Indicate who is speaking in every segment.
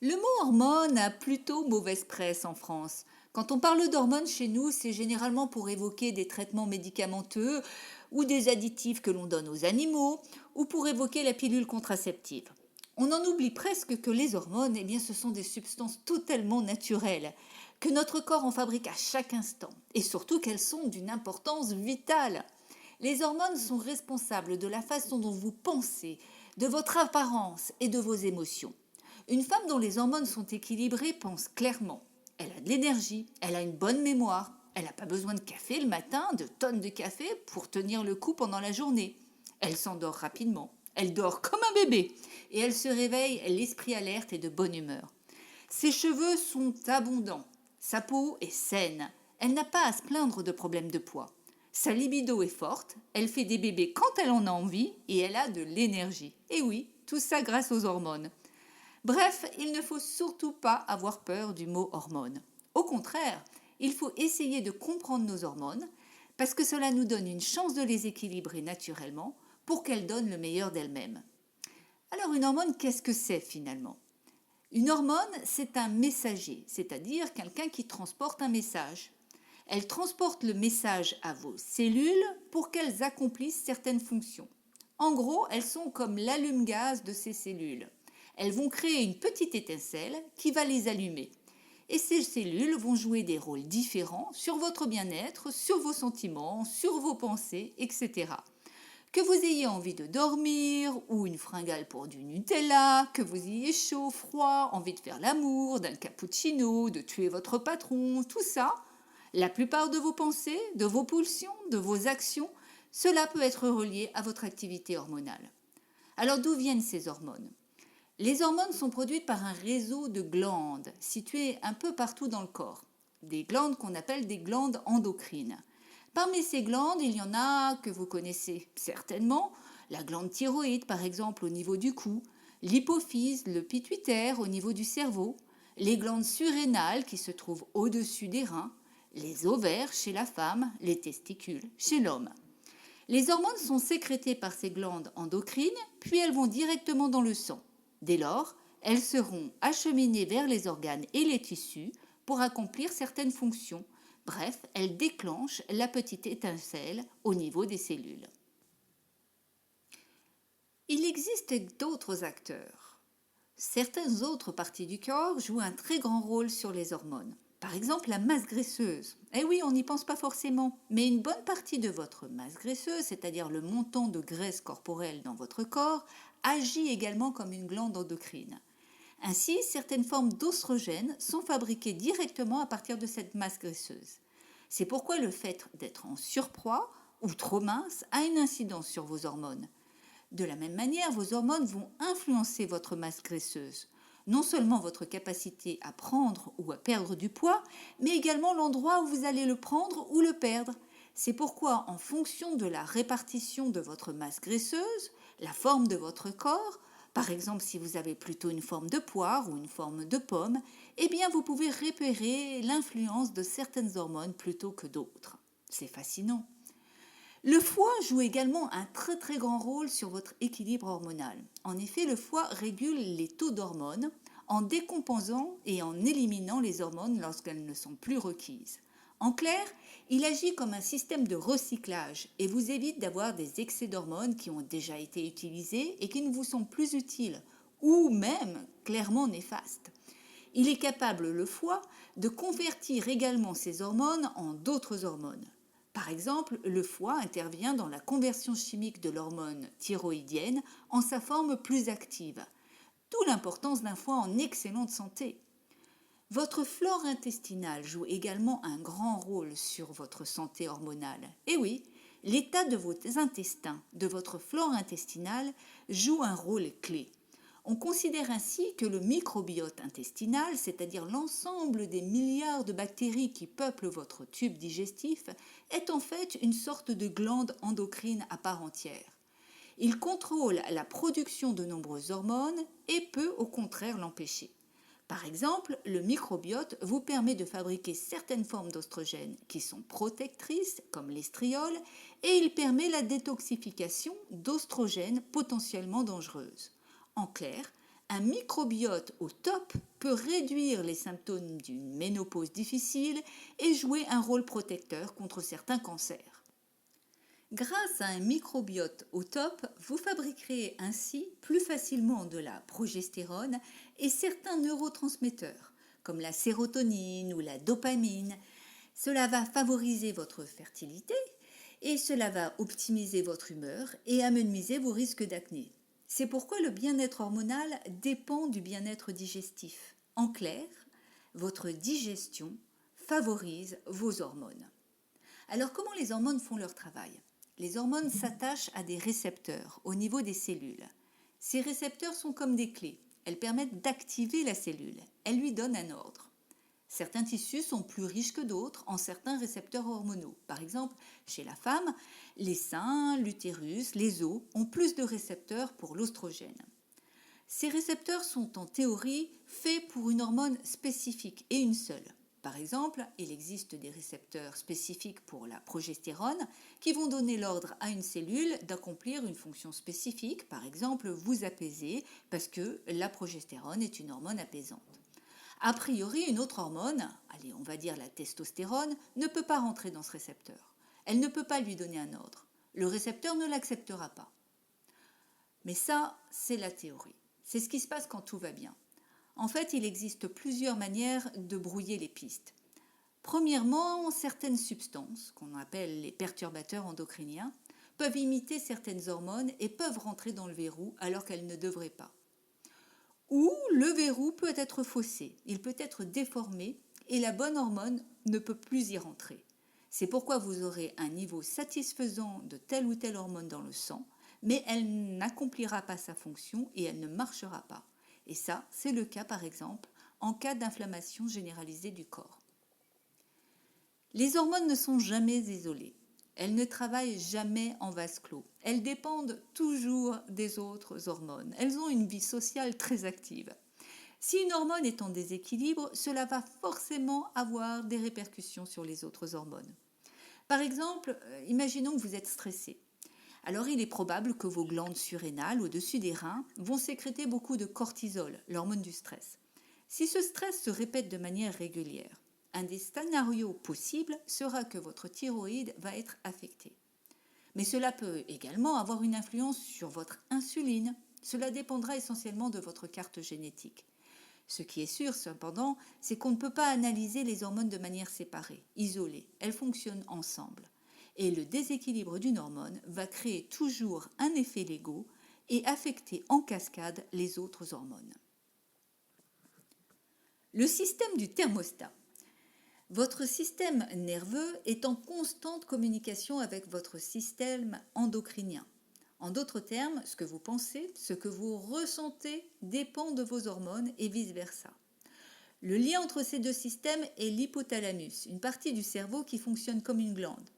Speaker 1: Le mot hormone a plutôt mauvaise presse en France. Quand on parle d'hormones chez nous, c'est généralement pour évoquer des traitements médicamenteux ou des additifs que l'on donne aux animaux ou pour évoquer la pilule contraceptive. On en oublie presque que les hormones, eh bien, ce sont des substances totalement naturelles, que notre corps en fabrique à chaque instant et surtout qu'elles sont d'une importance vitale. Les hormones sont responsables de la façon dont vous pensez, de votre apparence et de vos émotions. Une femme dont les hormones sont équilibrées pense clairement. Elle a de l'énergie, elle a une bonne mémoire, elle n'a pas besoin de café le matin, de tonnes de café pour tenir le coup pendant la journée. Elle s'endort rapidement, elle dort comme un bébé et elle se réveille l'esprit alerte et de bonne humeur. Ses cheveux sont abondants, sa peau est saine, elle n'a pas à se plaindre de problèmes de poids. Sa libido est forte, elle fait des bébés quand elle en a envie et elle a de l'énergie. Et oui, tout ça grâce aux hormones. Bref, il ne faut surtout pas avoir peur du mot hormone. Au contraire, il faut essayer de comprendre nos hormones parce que cela nous donne une chance de les équilibrer naturellement pour qu'elles donnent le meilleur d'elles-mêmes. Alors une hormone, qu'est-ce que c'est finalement? Une hormone, c'est un messager, c'est-à-dire quelqu'un qui transporte un message. Elle transporte le message à vos cellules pour qu'elles accomplissent certaines fonctions. En gros, elles sont comme l'allume-gaz de ces cellules. Elles vont créer une petite étincelle qui va les allumer. Et ces cellules vont jouer des rôles différents sur votre bien-être, sur vos sentiments, sur vos pensées, etc. Que vous ayez envie de dormir ou une fringale pour du Nutella, que vous ayez chaud, froid, envie de faire l'amour, d'un cappuccino, de tuer votre patron, tout ça, la plupart de vos pensées, de vos pulsions, de vos actions, cela peut être relié à votre activité hormonale. Alors d'où viennent ces hormones? Les hormones sont produites par un réseau de glandes situées un peu partout dans le corps, des glandes qu'on appelle des glandes endocrines. Parmi ces glandes, il y en a que vous connaissez certainement, la glande thyroïde par exemple au niveau du cou, l'hypophyse, le pituitaire au niveau du cerveau, les glandes surrénales qui se trouvent au-dessus des reins, les ovaires chez la femme, les testicules chez l'homme. Les hormones sont sécrétées par ces glandes endocrines, puis elles vont directement dans le sang. Dès lors, elles seront acheminées vers les organes et les tissus pour accomplir certaines fonctions. Bref, elles déclenchent la petite étincelle au niveau des cellules. Il existe d'autres acteurs. Certaines autres parties du corps jouent un très grand rôle sur les hormones. Par exemple, la masse graisseuse. Eh oui, on n'y pense pas forcément, mais une bonne partie de votre masse graisseuse, c'est-à-dire le montant de graisse corporelle dans votre corps, agit également comme une glande endocrine. Ainsi, certaines formes d'oestrogènes sont fabriquées directement à partir de cette masse graisseuse. C'est pourquoi le fait d'être en surpoids ou trop mince a une incidence sur vos hormones. De la même manière, vos hormones vont influencer votre masse graisseuse. Non seulement votre capacité à prendre ou à perdre du poids, mais également l'endroit où vous allez le prendre ou le perdre. C'est pourquoi, en fonction de la répartition de votre masse graisseuse, la forme de votre corps, par exemple si vous avez plutôt une forme de poire ou une forme de pomme, eh bien vous pouvez repérer l'influence de certaines hormones plutôt que d'autres. C'est fascinant. Le foie joue également un très très grand rôle sur votre équilibre hormonal. En effet, le foie régule les taux d'hormones en décompensant et en éliminant les hormones lorsqu'elles ne sont plus requises. En clair, il agit comme un système de recyclage et vous évite d'avoir des excès d'hormones qui ont déjà été utilisés et qui ne vous sont plus utiles ou même clairement néfastes. Il est capable, le foie, de convertir également ces hormones en d'autres hormones. Par exemple, le foie intervient dans la conversion chimique de l'hormone thyroïdienne en sa forme plus active. D'où l'importance d'un foie en excellente santé. Votre flore intestinale joue également un grand rôle sur votre santé hormonale. Et oui, l'état de vos intestins, de votre flore intestinale, joue un rôle clé. On considère ainsi que le microbiote intestinal, c'est-à-dire l'ensemble des milliards de bactéries qui peuplent votre tube digestif, est en fait une sorte de glande endocrine à part entière. Il contrôle la production de nombreuses hormones et peut au contraire l'empêcher. Par exemple, le microbiote vous permet de fabriquer certaines formes d'oestrogènes qui sont protectrices, comme l'estriol, et il permet la détoxification d'oestrogènes potentiellement dangereuses. En clair, Un microbiote au top peut réduire les symptômes d'une ménopause difficile et jouer un rôle protecteur contre certains cancers. Grâce à un microbiote au top, vous fabriquerez ainsi plus facilement de la progestérone et certains neurotransmetteurs, comme la sérotonine ou la dopamine. Cela va favoriser votre fertilité et cela va optimiser votre humeur et amenuiser vos risques d'acné. C'est pourquoi le bien-être hormonal dépend du bien-être digestif. En clair, votre digestion favorise vos hormones. Alors comment les hormones font leur travail? Les hormones s'attachent à des récepteurs au niveau des cellules. Ces récepteurs sont comme des clés. Elles permettent d'activer la cellule. Elles lui donnent un ordre. Certains tissus sont plus riches que d'autres en certains récepteurs hormonaux. Par exemple, chez la femme, les seins, l'utérus, les os ont plus de récepteurs pour l'oestrogène. Ces récepteurs sont en théorie faits pour une hormone spécifique et une seule. Par exemple, il existe des récepteurs spécifiques pour la progestérone qui vont donner l'ordre à une cellule d'accomplir une fonction spécifique, par exemple vous apaiser parce que la progestérone est une hormone apaisante. A priori, une autre hormone, allez, on va dire la testostérone, ne peut pas rentrer dans ce récepteur. Elle ne peut pas lui donner un ordre. Le récepteur ne l'acceptera pas. Mais ça, c'est la théorie. C'est ce qui se passe quand tout va bien. En fait, il existe plusieurs manières de brouiller les pistes. Premièrement, certaines substances, qu'on appelle les perturbateurs endocriniens, peuvent imiter certaines hormones et peuvent rentrer dans le verrou alors qu'elles ne devraient pas. Ou le verrou peut être faussé, il peut être déformé et la bonne hormone ne peut plus y rentrer. C'est pourquoi vous aurez un niveau satisfaisant de telle ou telle hormone dans le sang, mais elle n'accomplira pas sa fonction et elle ne marchera pas. Et ça, c'est le cas par exemple en cas d'inflammation généralisée du corps. Les hormones ne sont jamais isolées. Elles ne travaillent jamais en vase clos. Elles dépendent toujours des autres hormones. Elles ont une vie sociale très active. Si une hormone est en déséquilibre, cela va forcément avoir des répercussions sur les autres hormones. Par exemple, imaginons que vous êtes stressé. Alors il est probable que vos glandes surrénales au-dessus des reins vont sécréter beaucoup de cortisol, l'hormone du stress. Si ce stress se répète de manière régulière, un des scénarios possibles sera que votre thyroïde va être affectée. Mais cela peut également avoir une influence sur votre insuline. Cela dépendra essentiellement de votre carte génétique. Ce qui est sûr, cependant, c'est qu'on ne peut pas analyser les hormones de manière séparée, isolée. Elles fonctionnent ensemble. Et le déséquilibre d'une hormone va créer toujours un effet Lego et affecter en cascade les autres hormones. Le système du thermostat. Votre système nerveux est en constante communication avec votre système endocrinien. En d'autres termes, ce que vous pensez, ce que vous ressentez dépend de vos hormones et vice-versa. Le lien entre ces deux systèmes est l'hypothalamus, une partie du cerveau qui fonctionne comme une glande.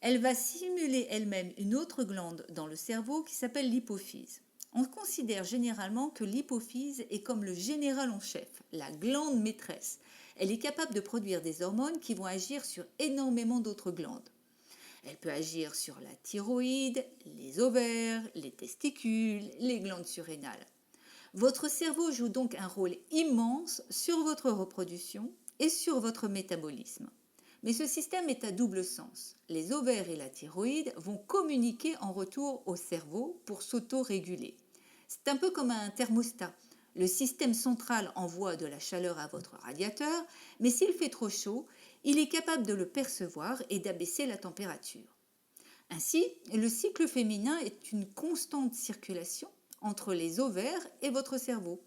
Speaker 1: Elle va simuler elle-même une autre glande dans le cerveau qui s'appelle l'hypophyse. On considère généralement que l'hypophyse est comme le général en chef, la glande maîtresse. Elle est capable de produire des hormones qui vont agir sur énormément d'autres glandes. Elle peut agir sur la thyroïde, les ovaires, les testicules, les glandes surrénales. Votre cerveau joue donc un rôle immense sur votre reproduction et sur votre métabolisme. Mais ce système est à double sens. Les ovaires et la thyroïde vont communiquer en retour au cerveau pour s'auto-réguler. C'est un peu comme un thermostat. Le système central envoie de la chaleur à votre radiateur, mais s'il fait trop chaud, il est capable de le percevoir et d'abaisser la température. Ainsi, le cycle féminin est une constante circulation entre les ovaires et votre cerveau.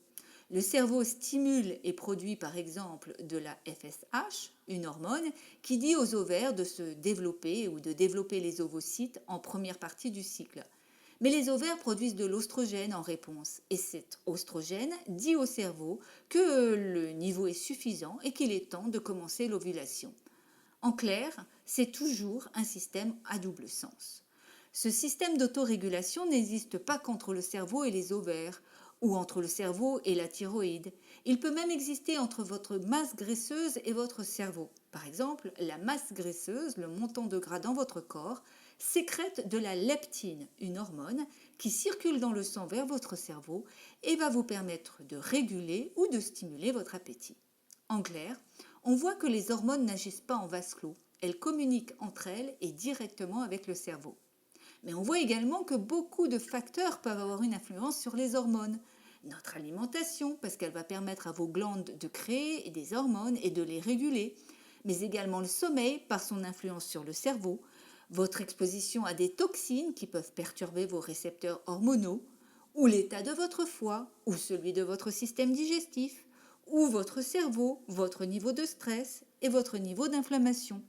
Speaker 1: Le cerveau stimule et produit par exemple de la FSH, une hormone qui dit aux ovaires de se développer ou de développer les ovocytes en première partie du cycle. Mais les ovaires produisent de l'oestrogène en réponse et cet oestrogène dit au cerveau que le niveau est suffisant et qu'il est temps de commencer l'ovulation. En clair, c'est toujours un système à double sens. Ce système d'autorégulation n'existe pas qu'entre le cerveau et les ovaires, ou entre le cerveau et la thyroïde. Il peut même exister entre votre masse graisseuse et votre cerveau. Par exemple, la masse graisseuse, le montant de gras dans votre corps, sécrète de la leptine, une hormone qui circule dans le sang vers votre cerveau et va vous permettre de réguler ou de stimuler votre appétit. En clair, on voit que les hormones n'agissent pas en vase clos, elles communiquent entre elles et directement avec le cerveau. Mais on voit également que beaucoup de facteurs peuvent avoir une influence sur les hormones. Notre alimentation, parce qu'elle va permettre à vos glandes de créer des hormones et de les réguler, mais également le sommeil par son influence sur le cerveau, votre exposition à des toxines qui peuvent perturber vos récepteurs hormonaux, ou l'état de votre foie, ou celui de votre système digestif, ou votre cerveau, votre niveau de stress et votre niveau d'inflammation.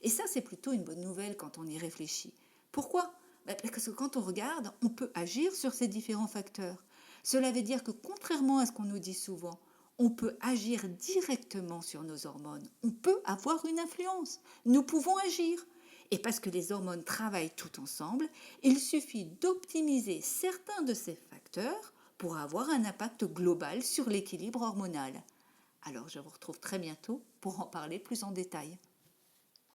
Speaker 1: Et ça, c'est plutôt une bonne nouvelle quand on y réfléchit. Pourquoi ? Parce que quand on regarde, on peut agir sur ces différents facteurs. Cela veut dire que contrairement à ce qu'on nous dit souvent, on peut agir directement sur nos hormones. On peut avoir une influence. Nous pouvons agir. Et parce que les hormones travaillent tout ensemble, il suffit d'optimiser certains de ces facteurs pour avoir un impact global sur l'équilibre hormonal. Alors je vous retrouve très bientôt pour en parler plus en détail.